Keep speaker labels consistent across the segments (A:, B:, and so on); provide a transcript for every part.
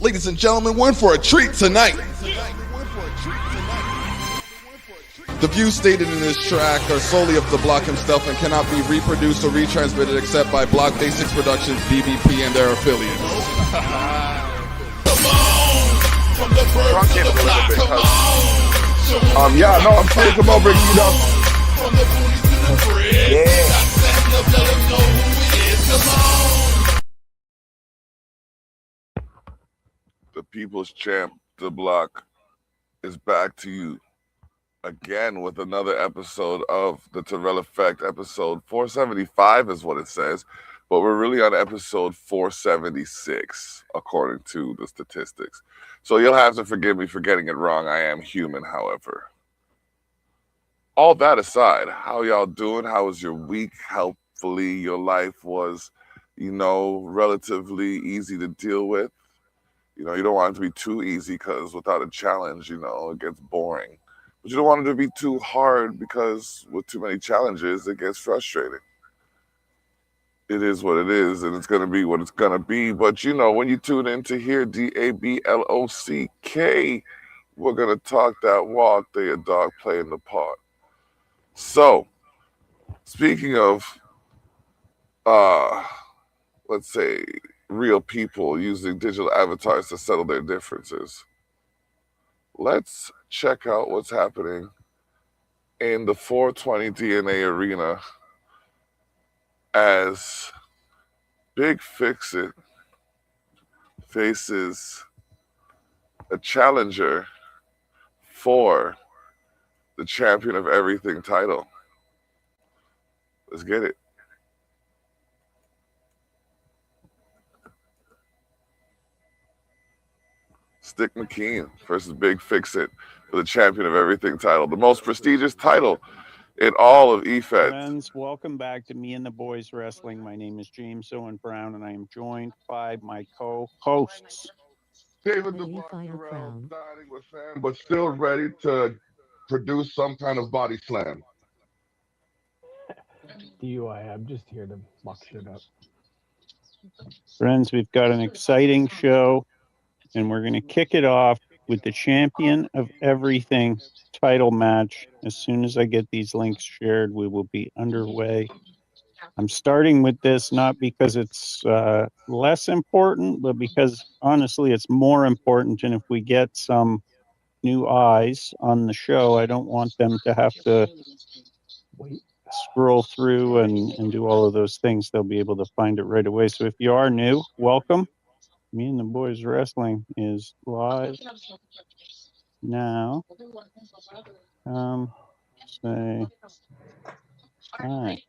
A: Ladies and gentlemen, we're in for a treat tonight. The views stated in this track are solely of the Block himself and cannot be reproduced or retransmitted except by Block Basics Productions, BBP, and their affiliates.
B: Truncate a little bit, cuz.
C: Yeah, no, I'm trying to come over and eat up.
B: Yeah.
C: The People's Champ, The Block, is back to you again with another episode of the Terrell Effect. Episode 475 is what it says, but we're really on episode 476 according to the statistics. So you'll have to forgive me for getting it wrong. I am human, however. All that aside, how y'all doing? How was your week? Hopefully your life was, relatively easy to deal with. You don't want it to be too easy because without a challenge, it gets boring. But you don't want it to be too hard because with too many challenges, it gets frustrating. It is what it is, and it's going to be what it's going to be. But, when you tune in to hear DABLOCK, we're going to talk that walk, they a dog playing the part. So, speaking of, let's say, real people using digital avatars to settle their differences, let's check out what's happening in the 420 DNA arena as Big Fix-It faces a challenger for the Champion of Everything title. Let's get it. Stick McKean versus Big Fix-It for the Champion of Everything title, the most prestigious title in all of EFED.
D: Friends, welcome back to Me and the Boys Wrestling. My name is James Owen Brown, and I am joined by my co-hosts.
C: David the Block Terrell, dining with fam, but still ready to produce some kind of body slam.
E: DUI, I'm just here to muck shit up.
D: Friends, we've got an exciting show, and we're going to kick it off with the Champion of Everything title match. As soon as I get these links shared, we will be underway. I'm starting with this not because it's less important, but because honestly it's more important. And if we get some new eyes on the show, I don't want them to have to scroll through and do all of those things. They'll be able to find it right away. So if you are new, welcome. Me and the Boys Wrestling is live now. Say hi.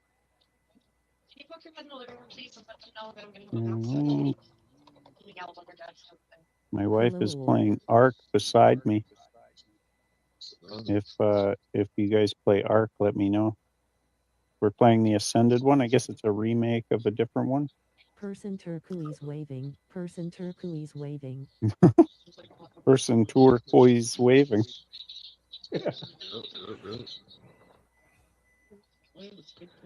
D: My wife is playing Ark beside me. If you guys play Ark, let me know. We're playing the Ascended one. I guess it's a remake of a different one.
F: Person turquoise waving. Person turquoise waving.
D: Person turquoise waving.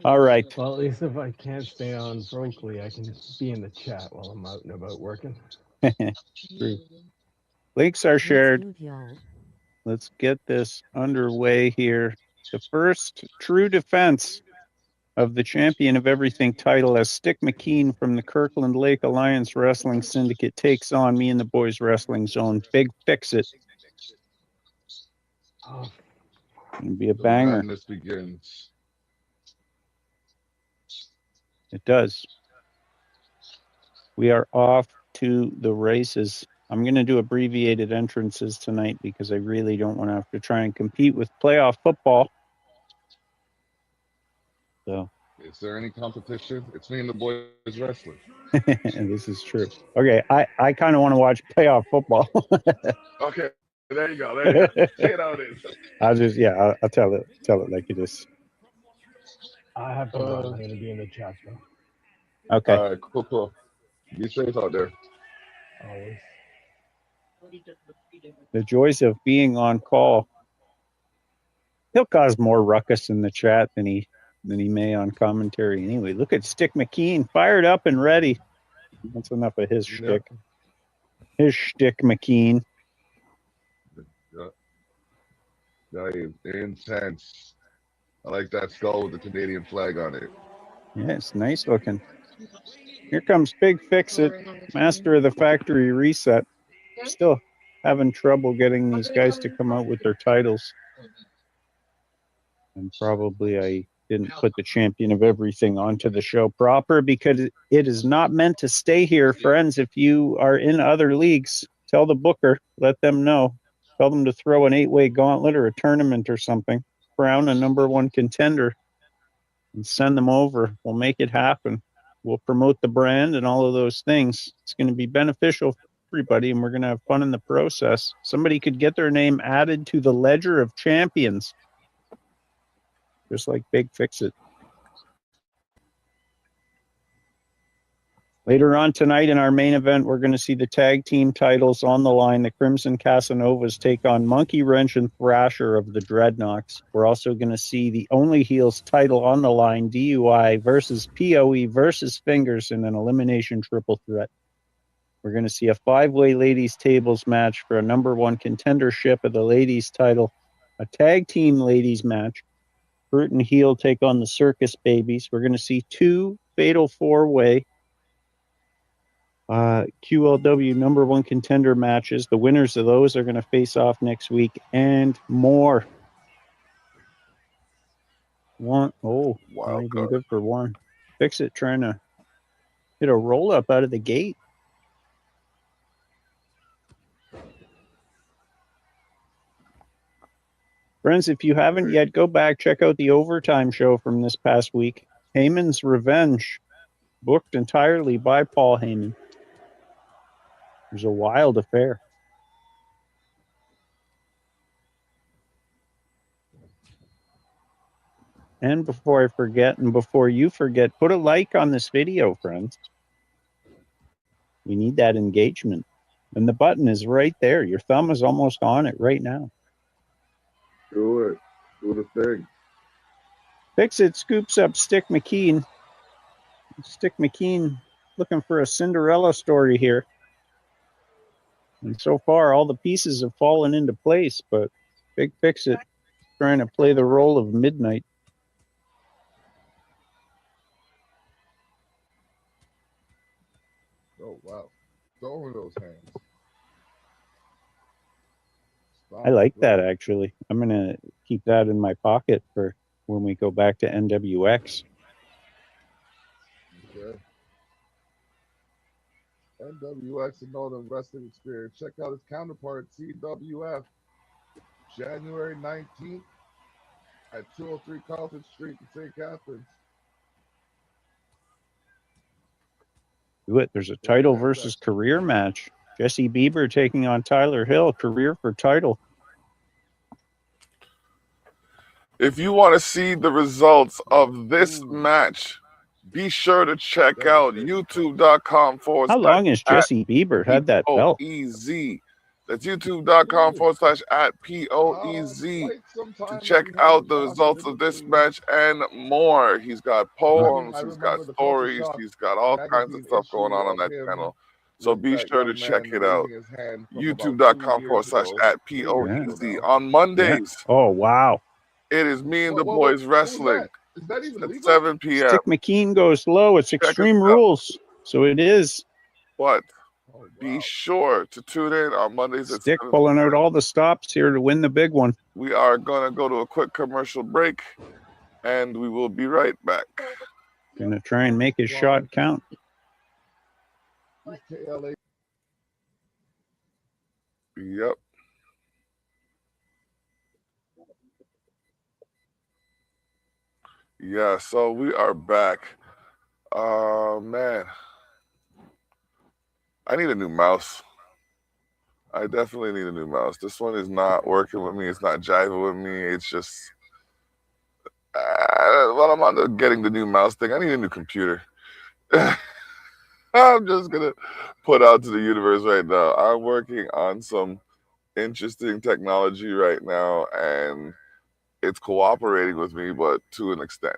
D: All right.
E: Well, at least if I can't stay on Brokely, I can be in the chat while I'm out and about working.
D: True. Links are shared. Let's get this underway here. The first true defense of the Champion of Everything title as Stick McKean from the Kirkland Lake Alliance Wrestling Syndicate takes on Me and the Boys Wrestling Zone. Big Fix-It.
E: Oh.
D: It'll be a banger.
C: This begins.
D: It does. We are off to the races. I'm going to do abbreviated entrances tonight because I really don't want to have to try and compete with playoff football. So,
C: is there any competition? It's Me and the Boys Wrestling.
D: This is true. Okay, I kind of want to watch playoff football.
C: Okay, there you go. There you go. Say it how it is.
D: I'll tell it like it is.
E: I have to go. I'm going to be in the chat though.
D: Okay.
C: All right, cool. Be safe out there.
E: Always.
D: The joys of being on call. He'll cause more ruckus in the chat than he may on commentary anyway. Look at Stick McKean, fired up and ready. That's enough of his shtick. His shtick, McKean.
C: That is intense. I like that skull with the Canadian flag on it.
D: Yeah, it's nice looking. Here comes Big Fix It, master of the factory reset. Still having trouble getting these guys to come out with their titles. And probably I didn't put the champion of everything onto the show proper because it is not meant to stay here, friends. If you are in other leagues, tell the booker, let them know. Tell them to throw an 8-way gauntlet or a tournament or something. Crown a number one contender and send them over. We'll make it happen. We'll promote the brand and all of those things. It's going to be beneficial for everybody, and we're going to have fun in the process. Somebody could get their name added to the ledger of champions, just like Big Fix It. Later on tonight in our main event, we're going to see the tag team titles on the line. The Crimson Casanovas take on Monkey Wrench and Thrasher of the Dreadnoks. We're also going to see the Only Heels title on the line, DUI versus POE versus Fingers in an elimination triple threat. We're going to see a 5-way ladies tables match for a number one contendership of the ladies title, a tag team ladies match. Brute and Heel take on the Circus Babies. We're going to see 2 fatal 4-way QLW number one contender matches. The winners of those are going to face off next week and more. Not even good for one. Fix It trying to hit a roll up out of the gate. Friends, if you haven't yet, go back, check out the overtime show from this past week. Heyman's Revenge, booked entirely by Paul Heyman. It was a wild affair. And before I forget, and before you forget, put a like on this video, friends. We need that engagement. And the button is right there. Your thumb is almost on it right now.
C: Do it. Do the thing.
D: Fix It scoops up Stick McKean. Stick McKean looking for a Cinderella story here. And so far, all the pieces have fallen into place, but Big Fix It trying to play the role of Midnight.
C: Oh, wow. Throwing those hands.
D: I like that, actually. I'm going to keep that in my pocket for when we go back to NWX.
C: Okay. NWX and Northern Wrestling Experience. Check out his counterpart, CWF, January 19th at 203 Carlton Street in St. Catharines.
D: Do it. There's a title versus career match. Jesse Bieber taking on Tyler Hill, career for title.
C: If you want to see the results of this match, be sure to check out youtube.com/.
D: How long has Jesse Bieber had that belt?
C: POEZ. That's youtube.com/@POEZ to check out the results of this match and more. He's got poems, he's got stories, he's got all kinds of stuff going on that channel. So be sure to check it out. youtube.com/@POEZ. On Mondays.
D: Yeah. Oh, wow.
C: It is me and the boys wrestling at 7 p.m.
D: Stick McKean goes low. It's Extreme Rules. So it is.
C: But be sure to tune in on Mondays at
D: Stick pulling out all the stops here to win the big one.
C: We are going to go to a quick commercial break, and we will be right back.
D: Going to try and make his shot count.
C: Yep. Yeah, so we are back. Man. I need a new mouse. I definitely need a new mouse. This one is not working with me. It's not jiving with me. It's just... well, I'm on the getting the new mouse thing. I need a new computer. I'm just going to put out to the universe right now. I'm working on some interesting technology right now, and it's cooperating with me, but to an extent.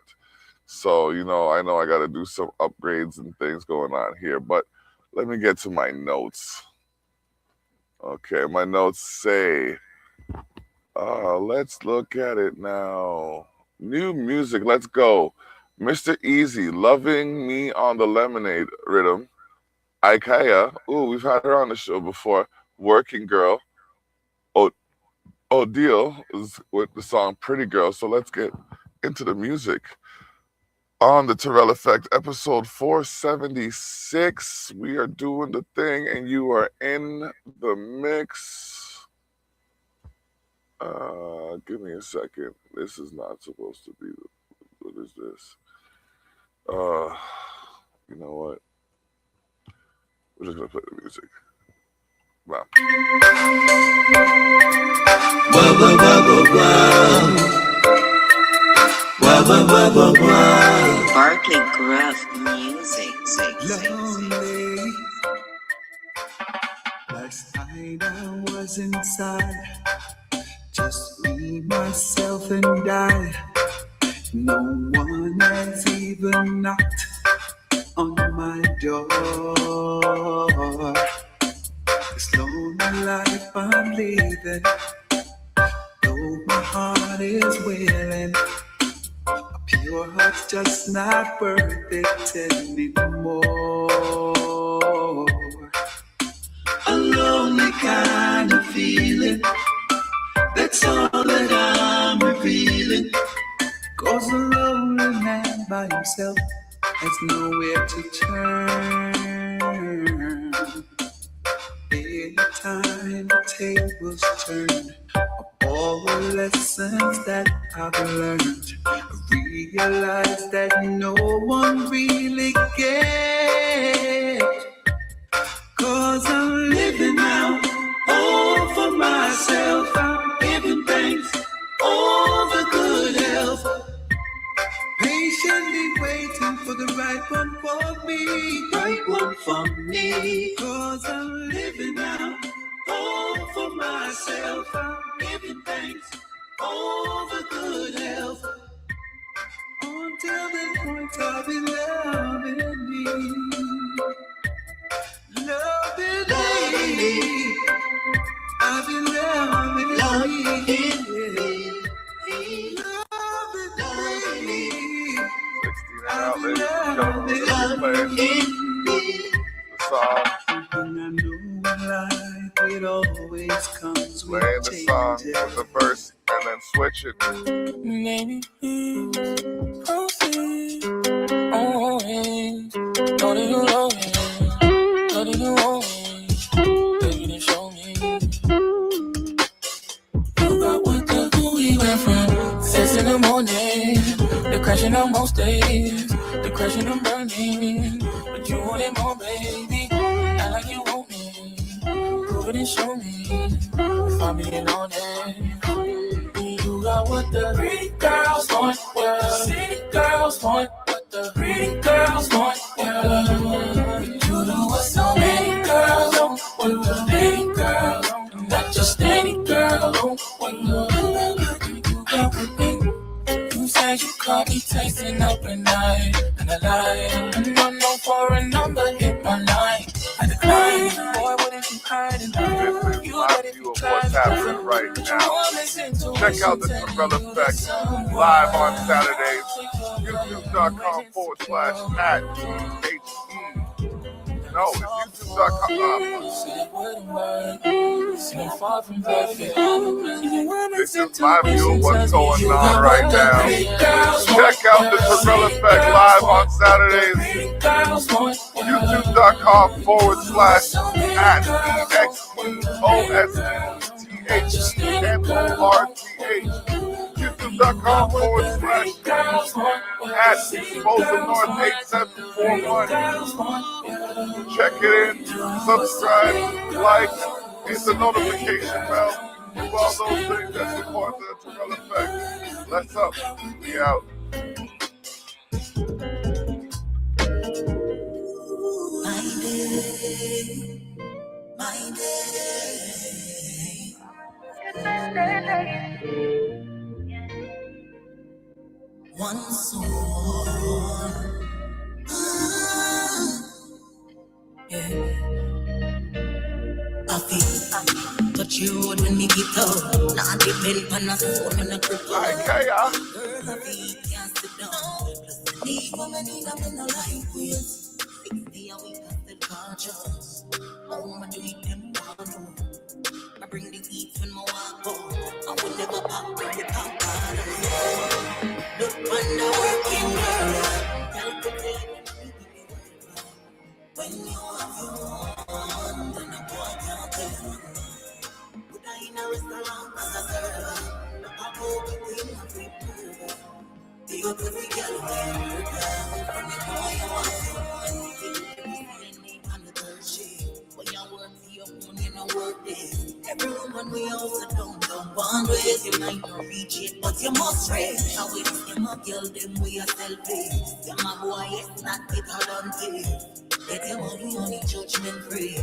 C: So, I know I got to do some upgrades and things going on here, but let me get to my notes. Okay, my notes say, let's look at it now. New music, let's go. Mr. Easy, Loving Me on the Lemonade Rhythm. Ikea, ooh, we've had her on the show before. Working Girl. Odile is with the song Pretty Girl. So let's get into the music. On the Terrell Effect, episode 476, we are doing the thing and you are in the mix. Give me a second. This is not supposed to be. What is this? You know what? We're just gonna play the music. Wow.
G: Barkley Gruff Music.
H: Lonely. Last night I was inside, just me, myself, and I. No one has even knocked on my door. This lonely life I'm living, though my heart is willing, a pure heart's just not worth it anymore. A lonely kind of feeling, that's all that I'm revealing. 'Cause a lonely man by himself has nowhere to turn. Anytime the tables turn, of all the lessons that I've learned, I realize that no one really cares. 'Cause I'm living now, all for myself. I'm giving thanks, all the good health. Patiently waiting for the right one for me. Right one for me. 'Cause I'm living now, all for myself. I'm giving thanks, all the good health. Until the point I'll be loving me. Loving me. I've been loving me. Loving me.
C: 16 and out, ladies and gentlemen. Playing the song.
H: I know life, it always comes with
C: Playing the song
H: changes.
C: with the verse and then switch it.
I: Maybe please proceed. Always. Know that you love me. Know that you always. Baby, then show me. You got what the who we went from 6 in the morning. The crashing on most days. The crashing and burning. But you want it more, baby. Act like you want me. Prove it and show me. If I'm being honest. You got what the pretty girls want, yeah. City girls want what the pretty girls want, yeah. You do what so many girls don't, what the lady girls don't, not just any girl don't, what you got with me. You said you caught me tasting up at night, and I lied. And I'm known for a number, hit my line. I declined, boy, what if you hiding?
C: This is my view of what's happening right now. Check out the Terrell Effect live on Saturdays. YouTube.com/@HE. No, it's YouTube.com. This is my view of what's going on right now. Check out the Terrell Effect live on Saturdays. YouTube.com/@EXPOSTHEMORTH. YouTube.com/@ExposeNorth8741. Check it in, subscribe, like, hit the notification bell, do all those things that support the Terrell Effect. Let's up, we out.
H: One soul. Yeah. I
I: coffee. Touch your road when me get out. Nah, depend on a phone when I grip out.
C: Okay, yeah.
I: Girl, I feel can't sit down. Plus, need woman in a no life with. 60 a week, I still conscious. I'ma do it them one. I bring the heat when I walk out. I will never pop when we pop out. Look on the working girl. Tell the day when you have your own, then a boy can't tell you. Put her in a restaurant as a server. Look up over the thing of the burger. Big up every girl where you go. From the boy you have your own. On the third shift, when you work for your own, you know work this. Every woman we also don't want ways. You might not reach it, but you must rest. How it is, them a girl, them we are selfish. Them a boy, it's not better than this. Get your money on the judgment free.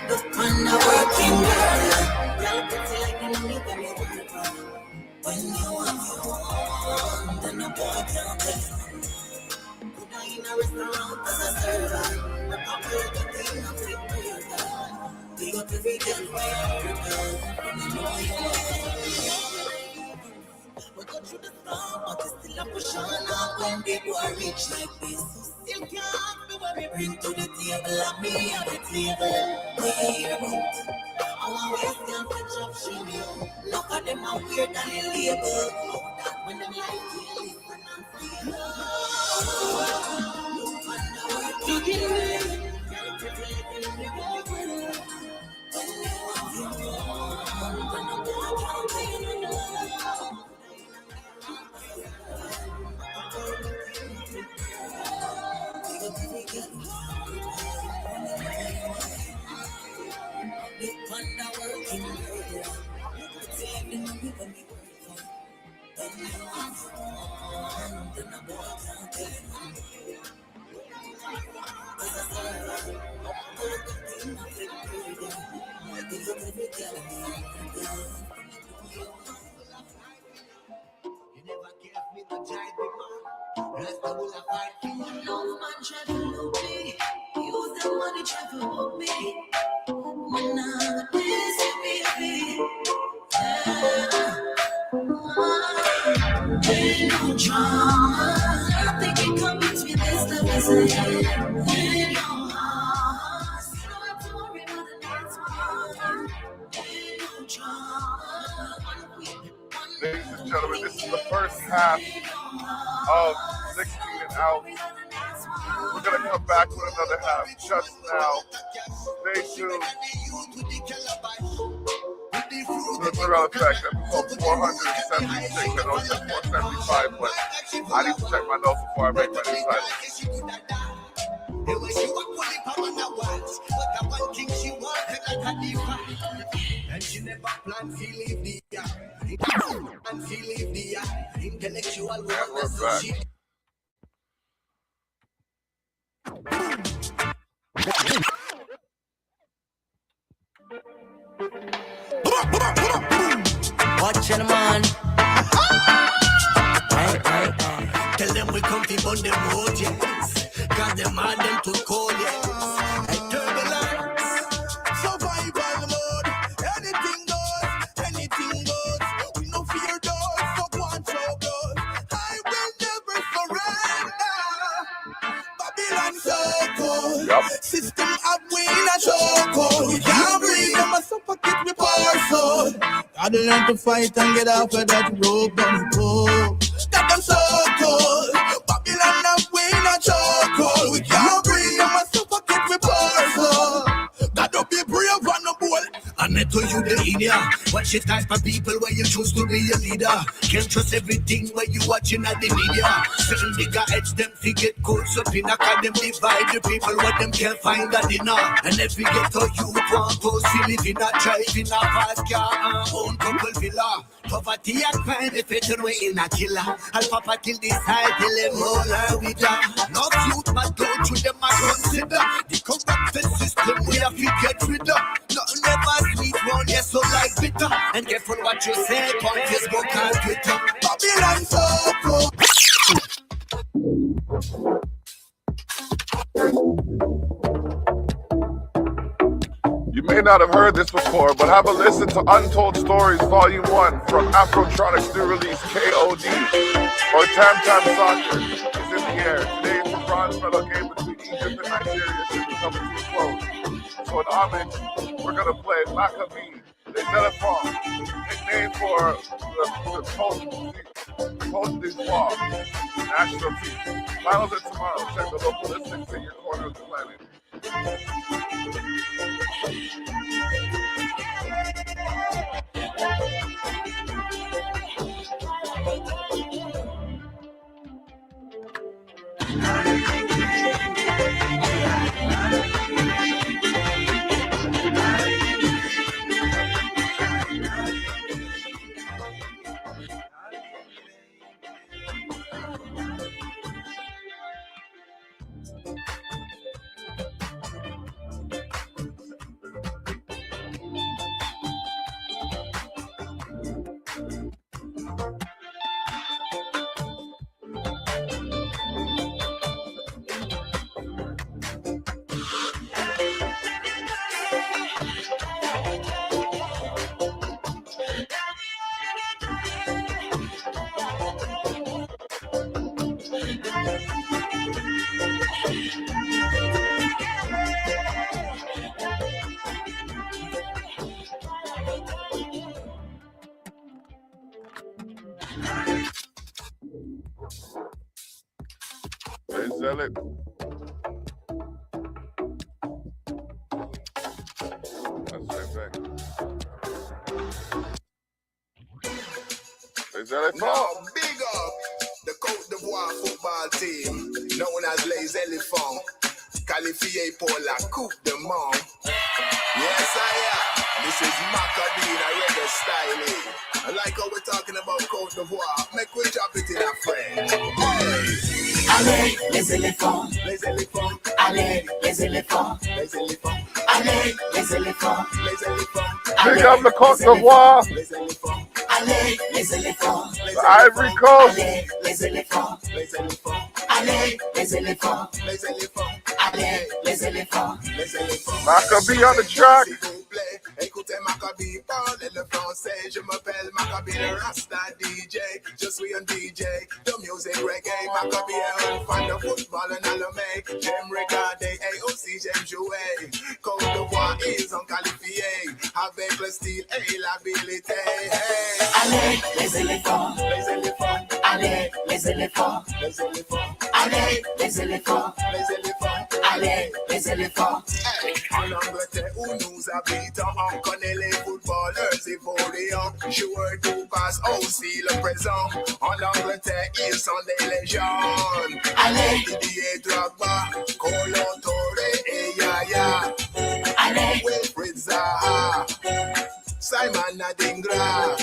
I: Look on the working girl. Girl, pretty like the money when you work hard. When you have your own, then a boy can't tell you. In a restaurant as a server, look up the thing of the burger. Big up every girl where you go. You know you we go through the storm, but it's still a push on up when they go reach like this. Still can't be what we bring to the table. And me at the table, we hear about. Our ways can't catch up, she knew. Look at them are weird and they label. That when them like to listen and feel. Look on the work you give me. Girl, pretty like in the world. When you have your own, when the boy can't tell you no. Look on the working world. It's like the money when we work on. When you have your own, then the boy can't tell you no. As a server, work the thing of the burger. Big up every girl we are. You never gave me the giant before. Rest I will have fight for you. No man try to look me. Use the money try to book me. When I'm this baby. Ain't no drama. Nothing can come between this love is ain't no heart. You don't have to worry about the next one. Ain't no drama.
C: Ladies and gentlemen, this is the first half of 16 and out. We're going to come back with another half just now. Stay tuned. The Thrill Effect, episode 476. I know it says 475, but I need to check my notes before I make my new title.
H: And she never planned to leave the and she leave the intellectual world. So she
I: watching man.
H: Tell them we come to on them road, yes. Cause them are them to call, yes. Hey, turbulence, survival mode. Anything goes. We no fear doors, fuck one show blood. I will never surrender. Babylon so cold.
C: Yep.
H: System up win a chokehold. We can't breathe, them a suffocate with power soul. Gotta learn to fight and get off of that rope and go. That them so cold. Babylon up win a chokehold. We can't breathe, them a suffocate with power soul. Gotta be brave and no bold. And I to you the India. Watch it type of people where you choose to be a leader. Can't trust everything where you watching at the media. Certain bigger edge them forget codes up in a car them divide the people what them can't find a dinner. And every ghetto you want to see live in a drive in a fast car and own couple villa. Poverty and crime if it's away in a killer. I'll papa kill this side till them all are with her. Not youth but don't you them I consider. The corrupt system we have to get rid of. Nothing ever sweet one, yes, so like bitter. And careful what you say on Facebook and Twitter. Babylon so cool.
C: You may not have heard this before, but have a listen to Untold Stories Volume 1 from Afrotronic's new release KOD, or Tam Tam Soccer is in the air. Today it's the bronze medal game between Egypt and Nigeria should be coming to a close. So in homage, we're going to play Maccabee, Les Elephants, nicknamed for the Côte d'Ivoire, national team. Finals are tomorrow. Check the local listings in your corner of the planet. They sell it. That's right back. They sell it.
J: Now, big up the Côte d'Ivoire football team, known as Les Elephants, qualifié pour la Coupe du Monde. Yes, I am. This is Maccabee in a reggae style. I like how we're talking about Côte d'Ivoire. Make we drop it in a French. Hey.
I: Allez, les éléphants,
J: Les éléphants,
I: allez, les éléphants,
J: les éléphants,
I: allez, les éléphants,
J: les éléphants,
C: Big up the Côte d'Ivoire,
J: les éléphants,
I: allez, les éléphants,
C: the Ivory Coast.
I: allez, les éléphants,
J: les éléphants,
I: allez, les éléphants,
J: les éléphants,
I: allez, les éléphants.
J: les éléphants.
C: Maccabee on the track.
J: S'il vous plaît, écoutez Maccabee parler le français. Je m'appelle Maccabee le Rasta DJ. Je suis un DJ de music reggae. Maccabee est un fan de football en allumé. J'aime regarder et aussi j'aime jouer. Côte d'Ivoire, ils ont qualifié avec le style et l'habilité. Hey.
I: Allez, les éléphants,
J: Les éléphants,
I: allez, les éléphants,
J: les éléphants,
I: allez, les éléphants,
J: les éléphants.
I: allez, les éléphants.
J: Hey. En Angleterre où nous habitons, on connaît les footballeurs ivoiriens. Joueurs du passé, aussi le présent. En Angleterre, ils sont des légendes.
I: Allez,
J: Didier Drogba, Kolo Touré et Yaya.
I: allez,
J: Wilfried Zaha, Simon Adingra,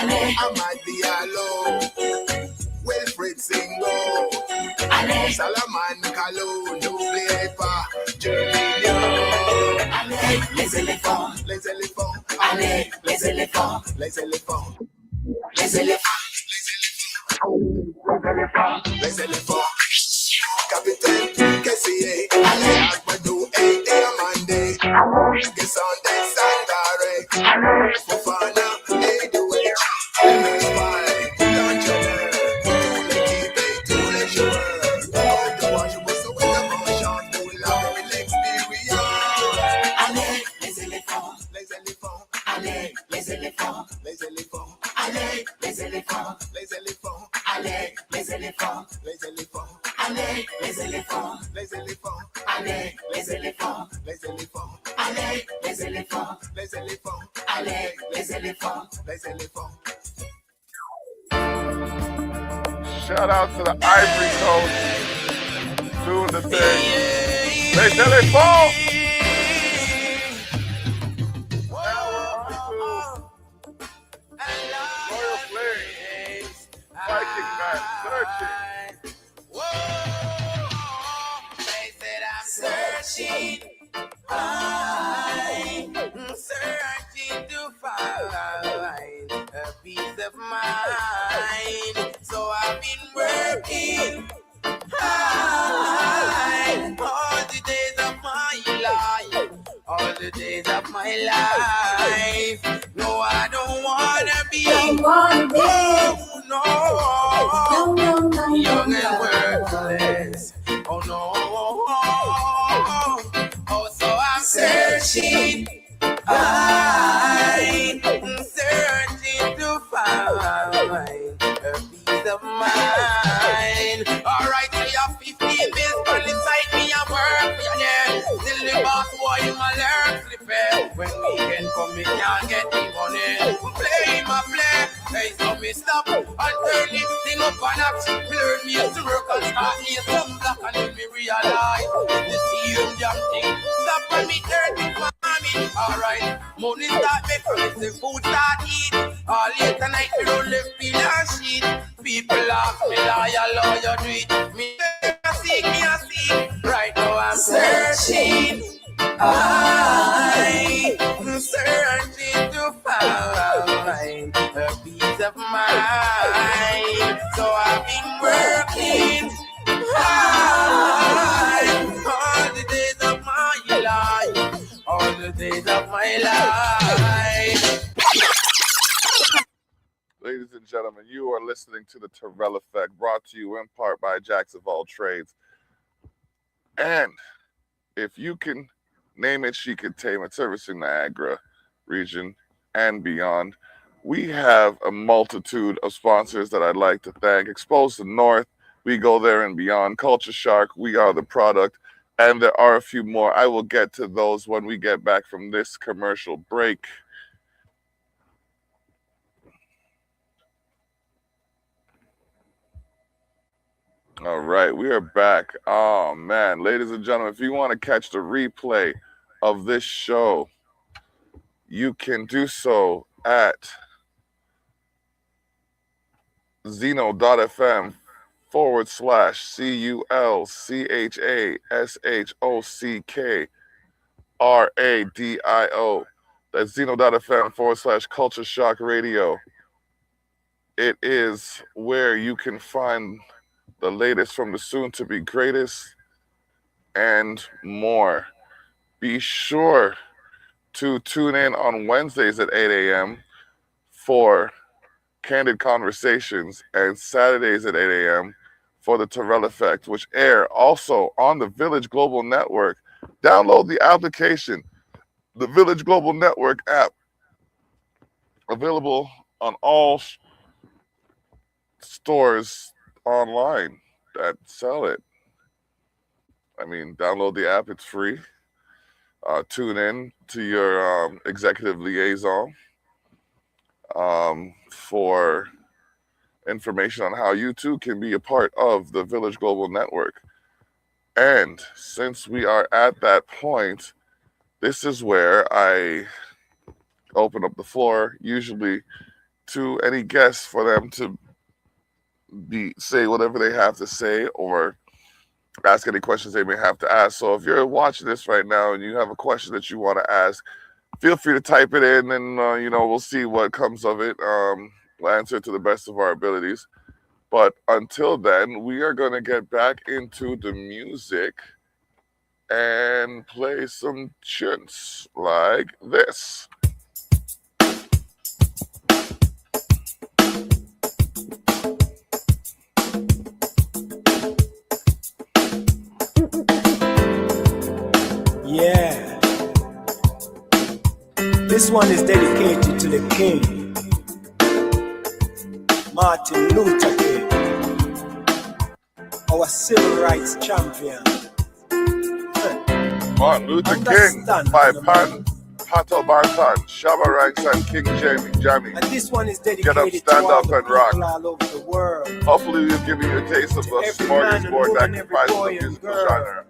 I: allez,
J: Amad Diallo, Wilfried Singo,
I: allez,
J: Salaman Kalou, n'oubliez pas Juninho.
I: allez, les éléphants,
J: Les éléphants,
I: allez, les éléphants,
J: les éléphants,
I: les éléphants,
J: les éléphants. Capitaine, Kessier, Agbadou et Amande, Gesande, Sangare, Fofana, Edoué, Spy, l'entraîneur, tous l'équipe et tous les joueurs. Côte d'Ivoire, je vois ça où la motion, nous l'avons l'expérience.
I: allez, les éléphants,
J: Les éléphants,
I: allez, les éléphants,
J: les éléphants,
I: allez, les éléphants,
J: les éléphants,
I: allez, les éléphants,
J: les éléphants,
I: allez, les éléphants,
J: les éléphants,
I: allez, les éléphants,
J: les éléphants,
I: allez, les éléphants,
J: les éléphants,
I: allez, les éléphants.
J: les éléphants.
C: Shout out to the Ivory Coast doing the thing. Les Elephants. Royal Flames, Viking man, searching.
I: They said I'm searching, I'm searching to find a peace of mind. So I've been working hard all the days of my life, all the the days of my life. No, I don't wanna be. Young and worthless. Oh no. Oh, so I'm searching. I'm searching to find a peace of mind. Alright, so you have 15 bills on the side, me a work for you there. Still the boss boy in my learn slipper. When weekend come, me can't get the money. Play my play. Hey, so me stop and turn this thing up and action. Learn me to work and start me some black and then me realize the same damn thing. Stop when me turn it for me. Alright, money start make for me, the food start eat. All late night we don't live in a sheet. People ask me lawyer do it. Me a seek. Right now I'm searching. I'm searching to find a peace of mind. So I've been working hard all the days of my life. All the days of my life.
C: Ladies and gentlemen, you are listening to the Terrell Effect, brought to you in part by Jacks of All Trades. And if you can name it, she could tame it, servicing Niagara region and beyond. We have a multitude of sponsors that I'd like to thank. Expose the North, we go there and beyond. Culture Shark, we are the product. And there are a few more. I will get to those when we get back from this commercial break. All right, we are back. Oh, man. Ladies and gentlemen, if you want to catch the replay of this show, you can do so at Zeno.fm/CULCHASHOCKRADIO. That's Zeno.fm/Culture Shock Radio. It is where you can find the latest from the soon-to-be greatest and more. Be sure to tune in on Wednesdays at 8 a.m. for Candid Conversations and Saturdays at 8 a.m. for the Terrell Effect, which air also on the Village Global Network. Download the application, the Village Global Network app, available on all stores online that sell it. I mean, download the app, it's free. Tune in to your executive liaison for information on how you too can be a part of the Village Global Network. And since we are at that point, this is where I open up the floor, usually to any guests, for them to say whatever they have to say or ask any questions they may have to ask. So if you're watching this right now and you have a question that you want to ask, feel free to type it in, and we'll see what comes of it. We'll answer it to the best of our abilities. But until then, we are going to get back into the music and play some tunes like this.
K: Yeah. This one is dedicated to the King, Martin Luther King, our civil rights champion.
C: Martin Luther King by Pato Barton, Shabba Ranks, and King Jammy.
K: And this one is dedicated
C: Get up, stand
K: to all
C: up,
K: the
C: and rock.
K: all over the world.
C: Hopefully we've given you a taste of the smorgasbord that comprises the musical genre.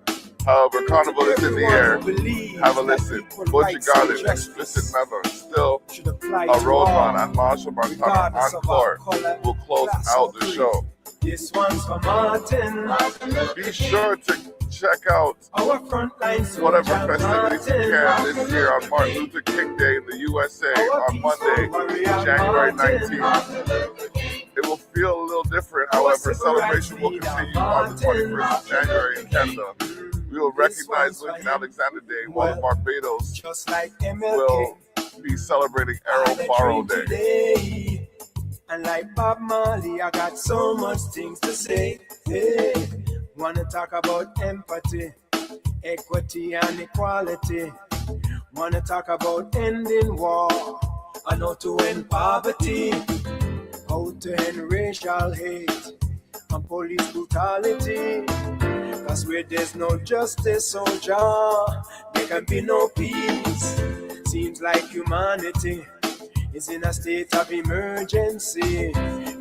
C: However, Carnival is in the air. Have a listen. Butcher Garden, Explicit Method, Still, a Roadrun, and Marshall Montana Encore will close out the show.
K: This one's for Martin.
C: Be sure to check out whatever festivities you can this year on Martin Luther King Day in the USA on Monday, January 19th. It will feel a little different, however, celebration will continue on the 21st of January in Canada. We will recognize Lincoln Alexander Day while Barbados
K: just like MLK.
C: will be celebrating Errol Barrow Day.
K: Today. And like Bob Marley, I got so much things to say. Hey, wanna talk about empathy, equity and equality. Wanna talk about ending war, and how to end poverty, how to end racial hate and police brutality. Cause where there's no justice, soldier, there can be no peace. Seems like humanity is in a state of emergency.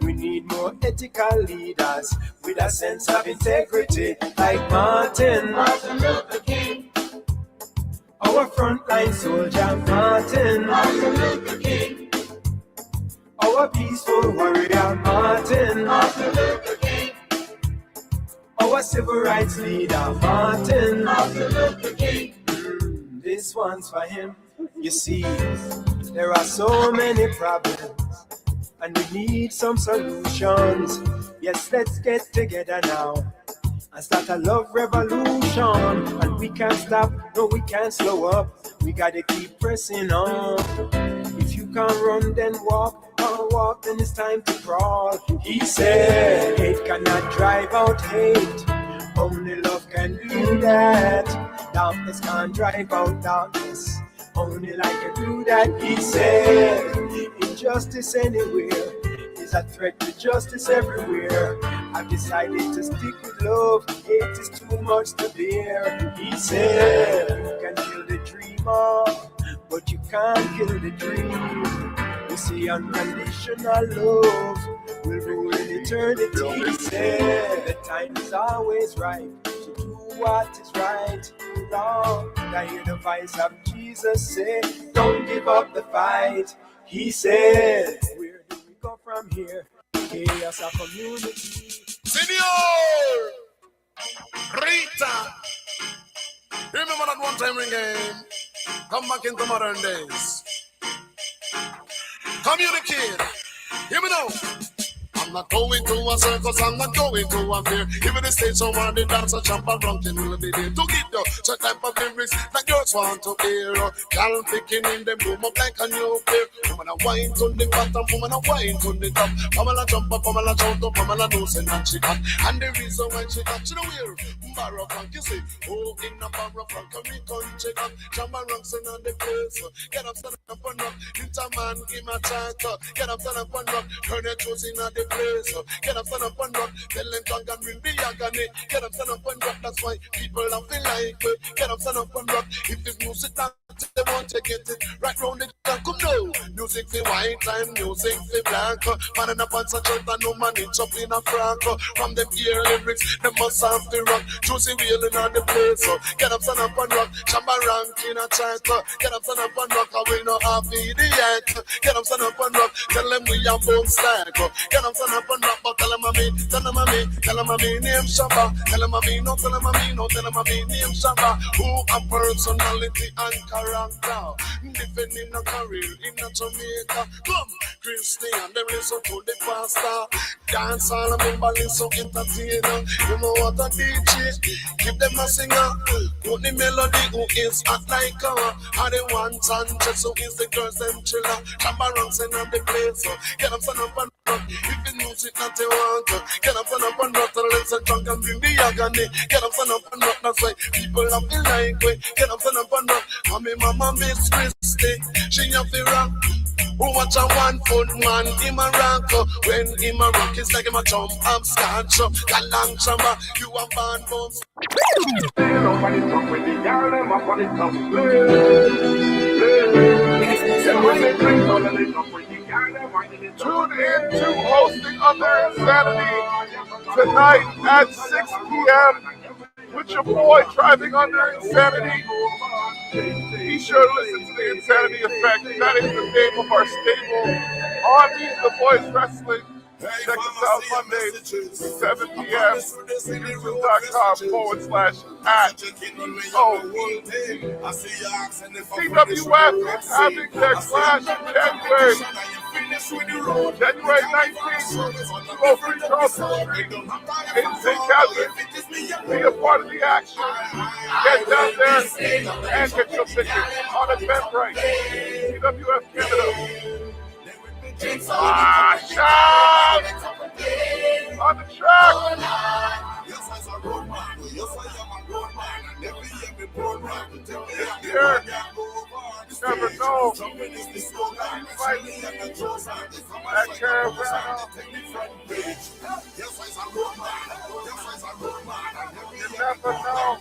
K: We need more ethical leaders with a sense of integrity, like Martin Luther King, our frontline soldier. Martin Luther King, our peaceful warrior. Martin Luther King, our civil rights leader. Martin Luther King. This one's for him. You see, there are so many problems, and we need some solutions. Yes, let's get together now and start a love revolution. And we can't stop, no, we can't slow up. We gotta keep pressing on. If you can't run, then walk. Can't walk, then it's time to crawl. He said, hate cannot drive out hate. Only love can do that. Darkness can't drive out darkness. Only light can do that. He said, injustice anywhere is a threat to justice everywhere. I've decided to stick with love. Hate is too much to bear. He said, you can kill the dreamer, but you can't kill the dream. You see, unconditional love will rule in eternity. He said, the time is always right to do what is right. Lord, I hear the voice of Jesus say, don't give up the fight. He said, where do we go from here? Chaos of community.
L: Senior Rita, remember that one time game? Come back into modern days. Communicate. Hear me now. I'm not going to a circus, I'm not going to a fair. Even the stage so on the dance, a jump and ranking will be there to give you such type of lyrics that girls want to hear. Girl picking in them boom up like a new pair. Woman a wine to the bottom, woman a wine to the top. Pamela jump up, Pamela jump up, Pamela knows and she got. And the reason why she got, she know where Barrow Frank, you see. Oh, in a Barrow Frank, we country got. Jump and ranks in on the place. Get up, stand up and rock. It's a man, give my chat. Get up, stand up and rock. Turn your toes in on the place. Get up, stand up and rock. Tell them tongue and ring the agony. Get up, stand up and rock. That's why people have feel like it. Get up, stand up and rock. If it's music that they want to get it right round the clock. Come now. Music for white and music for black. Man in a pants and shirt and no man in up in a frock. From them ear lyrics, they must have the rock. Juicy wheeling on the place. Get up, stand up and rock. Chamba rank in a chart. Get up, stand up and rock. I will not have idiot. Get up, stand up and rock. Tell them we are both slack. Get up, stand up and rock. But tell them I mean, tell them I mean, tell them I mean name Shabba. Tell them I mean, no, tell them I mean, no, tell them I mean name Shabba. Who a personality and character. Defending a career in a Jamaica. Come, Christian, they listen to the pastor. Dance all of them, but so entertainer. You know what a DJ? Give them a singer. Put the melody who is act like her. And the one Sanchez who is the girls them chiller. Chamba runs in on the place. Get up, stand up and rock. If the music that they want. Get up, stand up and rock. Tell them say drunk and bring the agony. Get up, stand up and rock. That's why people have the like way. Get up, stand up and rock. Mommy, mama, Miss Christie. She have the rock. Who watch a 1 foot man in a rock? When him a rock, it's like him a jump up scotch. Galang chamba, you a band bombs.
B: Nobody talk with the girl, them up on the top.
C: Tune in to hosting Under Insanity tonight at 6 p.m. with your boy Driving Under Insanity. Be sure to listen to the Insanity Effect. That is the name of our stable on Meet the Boys Wrestling. Check us out Mondays, 7 p.m. YouTube.com/@TWF is having their clash in January. January 19th, go free Charleston Street in St. Catharines. Be a part of the action. Get down there and get your tickets on Eventbrite. TWF Canada. Shout! On the track! This year, you never know. That caravan. You never know.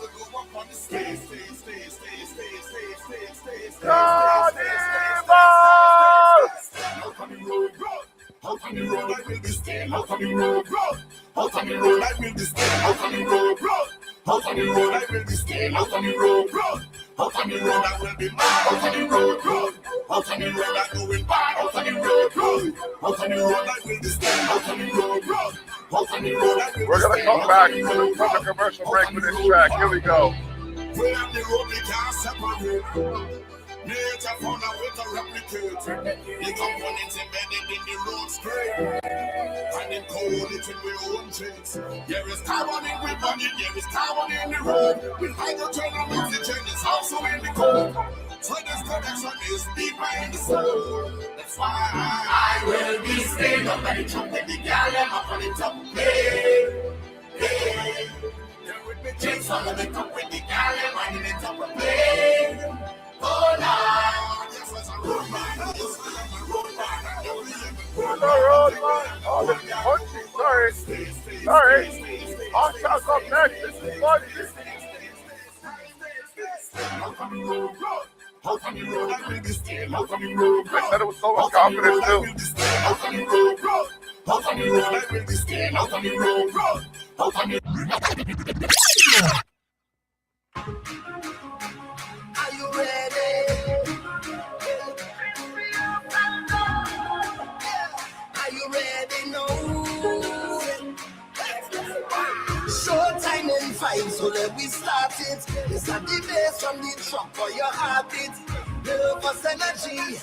L: Out on the road, I will be staying. Out on the road, out on the road, I will be staying. Out on the road, out on the road, I will be staying. Out on the road, out on the road, I will be mad. Out on the road, out on the road, I'm doing bad. Out on the road, out on the road, I will be staying. Out on the road, out on the road, I will be staying.
C: We're gonna come back from the commercial break for this track. Here we go.
L: We're on the road, we can't separate. Nature found a way to replicate the components embedded in the road screen, and then code it in our own chains. There is carbon in we burn it, there is carbon in the road. With hydrogen and oxygen, it's also in the code. So this connection is deeper in the soul. That's why I will be staying up at the top with the girl and up on the top. Hey, hey. There will be chicks on the top with the girl and on the top of me. Oh, no. Yes, I'm a road man. Yes, I'm a road man.
C: Oh, this is punchy. Sorry. On top up next. This is punchy.
L: Out on the road, out on the road, I will be staying. Out on the road,
C: I said it with so much confidence, too.
L: Out on the road, out on the road, I will be staying. Out on the road, out on the road. Are you ready? Are you ready? No. Showtime in 5, so let we start it. It's a debate from the truck for your heartbeat. Nervous energy,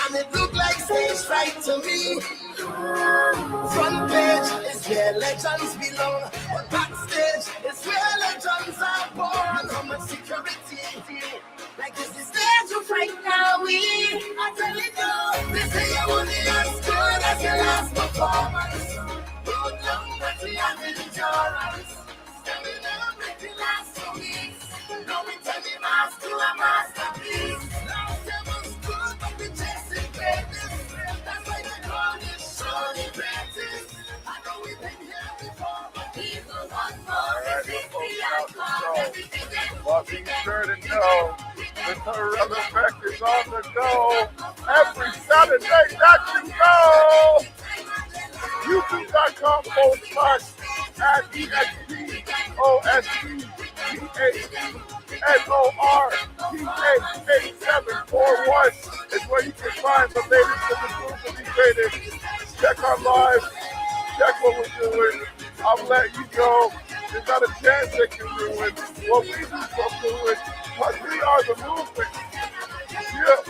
L: and it look like stage fright to me. Front page is where legends belong, but backstage is where legends are born. How much security? Like this is stage of right now. I tell you no, they say you're only as good as your last performance. Good long, but we have endurance. Standing up, make it last 2 weeks. Now we turn the mask to a masterpiece. Last time was good, but we chasing greatness. That's why they call it show the greatest. I know we've been here before, but people want more.
C: Well, be sure to know the Terrell Effect is on the go every Saturday that you go. YouTube.com/EXPOSTAGNORPH8741 is where you can find the latest in the group of these traders. Check our live, check what we're doing. I'm letting you go. There's not a chance they can ruin what we do for fluid, because we are the movement. Yeah.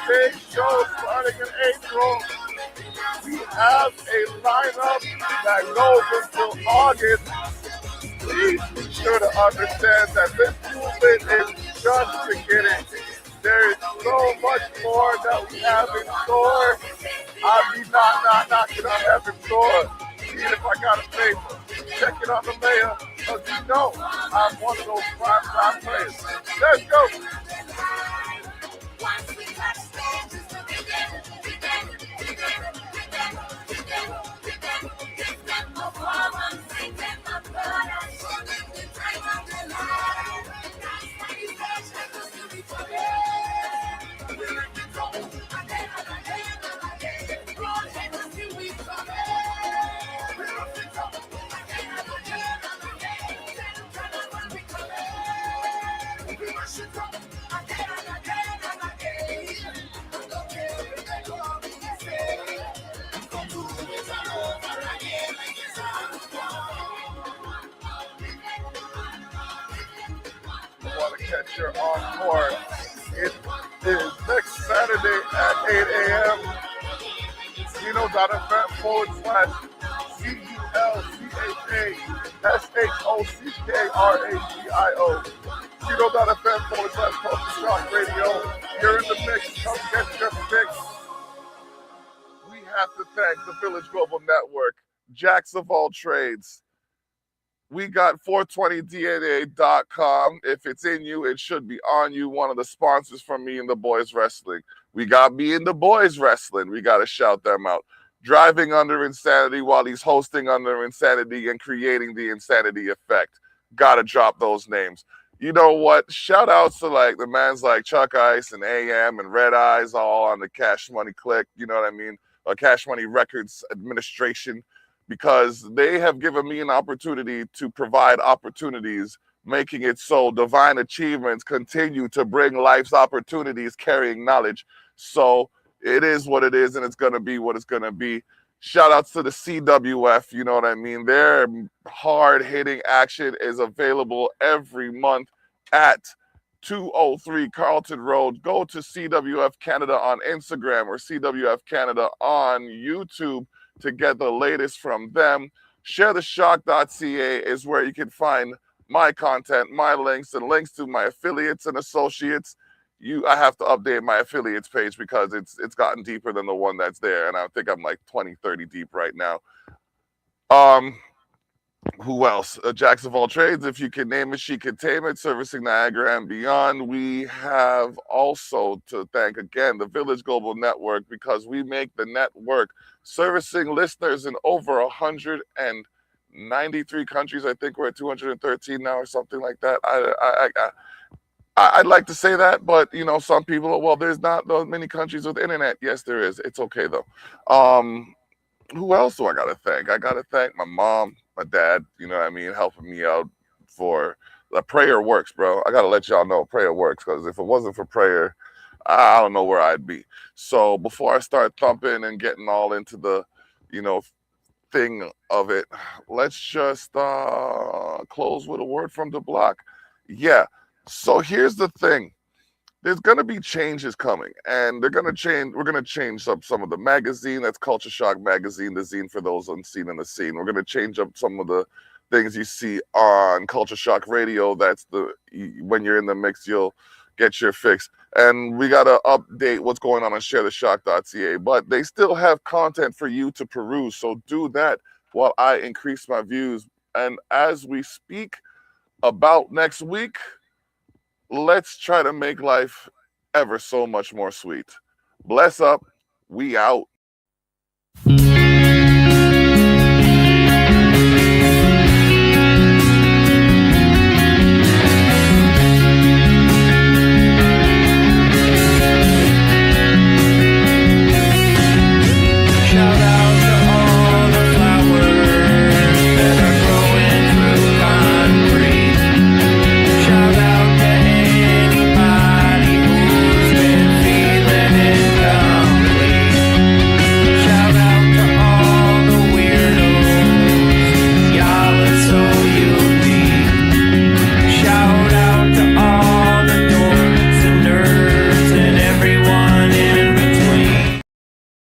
C: stage show starting in April. We have a lineup that goes until August. Please be sure to understand that this movement is just beginning. There is so much more that we have in store. I'll be knocking on heaven's door. Seeing if I got a favor. Checking on the mayor, because you know I'm one of those prime players. Let's go. Catch your encore. It is next Saturday at 8 a.m. Zeno.fm/CULCHASHOCKRADIO. Zeno.fm/Culture Shock Radio. You're in the mix. Come get your fix. We have to thank the Village Global Network, Jacks of all trades. We got 420DNA.com. If it's in you, it should be on you. One of the sponsors from Me and the Boys Wrestling. We got Me and the Boys Wrestling. We got to shout them out. Driving Under Insanity while he's hosting Under Insanity and creating the Insanity Effect. Got to drop those names. You know what? Shout outs to like the mans like Chuck Ice and AM and Red Eyes all on the Cash Money Click. You know what I mean? Cash Money Records Administration. Because they have given me an opportunity to provide opportunities, making it so divine achievements continue to bring life's opportunities, carrying knowledge. So it is what it is, and it's going to be what it's going to be. Shout outs to the CWF, you know what I mean? Their hard-hitting action is available every month at 203 Carlton Road. Go to CWF Canada on Instagram or CWF Canada on YouTube to get the latest from them. ShareTheShock.ca is where you can find my content, my links, and links to my affiliates and associates. I have to update my affiliates page because it's gotten deeper than the one that's there, and I think I'm like 20, 30 deep right now. Who else? Jacks of all trades, if you can name it, she can tame it, servicing Niagara and beyond. We have also to thank again the Village Global Network because we make the network servicing listeners in over 193 countries. I think we're at 213 now or something like that. I'd like to say that, but you know, some people, well, there's not those many countries with internet. Yes, there is. It's okay though. Who else do I gotta thank? I gotta thank my mom, my dad, you know what I mean, helping me out for prayer works, bro. I gotta let y'all know prayer works, because if it wasn't for prayer, I don't know where I'd be. So before I start thumping and getting all into the, you know, thing of it, let's just close with a word from the block. Yeah. So here's the thing. There's going to be changes coming, and they're going to change. We're going to change up some of the magazine. That's Culture Shock Magazine, the zine for those unseen in the scene. We're going to change up some of the things you see on Culture Shock Radio. That's when you're in the mix, you'll get your fix. And we got to update what's going on ShareTheShock.ca. But they still have content for you to peruse, so do that while I increase my views. And as we speak about next week, let's try to make life ever so much more sweet. Bless up. We out.